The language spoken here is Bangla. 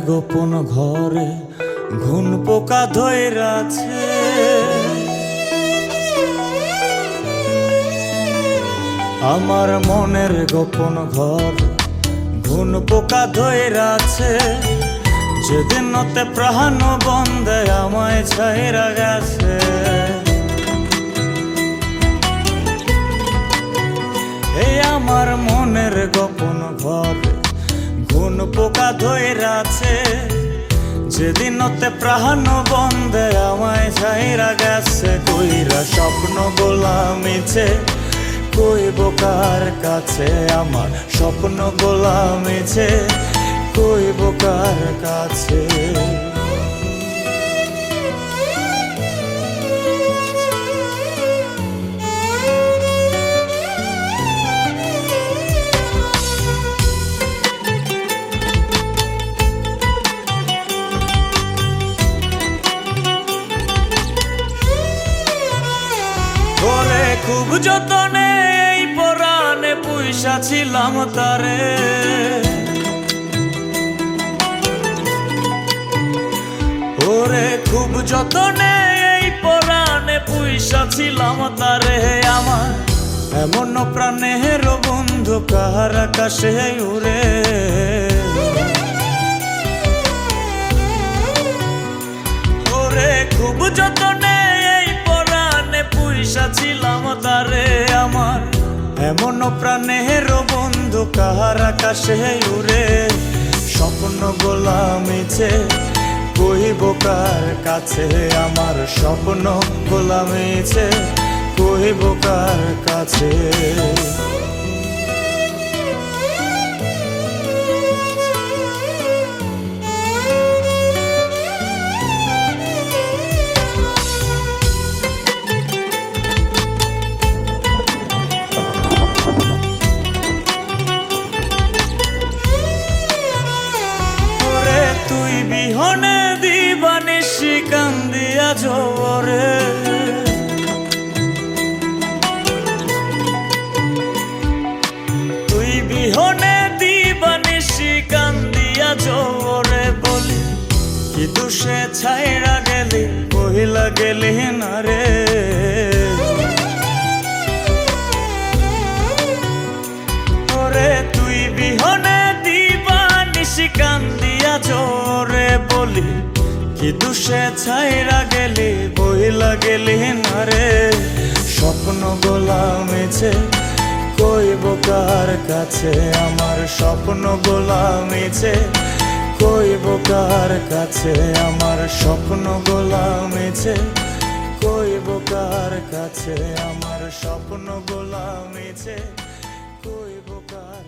গোপন ঘরে ঘুন পোকা ধইরাছে। আমার মনের গোপন ঘর ঘুন পোকা ধইরাছে। যেদিন হতে প্রাণ বন্ধে আমায় ছাইরা গেছে। এই আমার মনের গোপন ঘর ঘুন পোকা ধইরাছে। যেদিন হতে প্রাণ বন্ধে আমায় ছাইরা গেছে। কইরা স্বপ্ন গোলামিছে কইব কার কাছে। আমার স্বপ্ন গোলামিছে কইব কার কাছে। ওরে খুব যতনে এই পরাণে পুইসা ছিলাম তারে। ওরে খুব যতনে এই পরাণে পুইসা ছিলাম তারে। আমার এমন প্রাণের বন্ধু কার আকাশে উড়ে। ওরে খুব যতনে এই পরাণে পুইসা ছিলাম তারে। আমার এমন প্রাণের বন্ধু কার আকাশে উড়ে। স্বপ্ন গোলামিছে কইব কার কাছে। আমার স্বপ্ন গোলামিছে কইব কার কাছে। তুই বিহনে দিবানিশি কান্দিয়া জোরে। তুই বিহনে দিবানিশি কান্দিয়া জোরে। বলি কি দুষে ছাইরা গেলি কহিলা গেলি না রে। ওরে তুই বিহনে দিবানিশি কান্দিয়া জোরে। বলি কি দুষে ছাইরা গেলি বইলা গেলি না রে। স্বপ্ন গোলামিছে কইব কার কাছে। আমার স্বপ্ন গোলামিছে কইব কার কাছে। আমার স্বপ্ন গোলামিছে কইব কার কাছে। আমার স্বপ্ন গোলামিছে কইব কার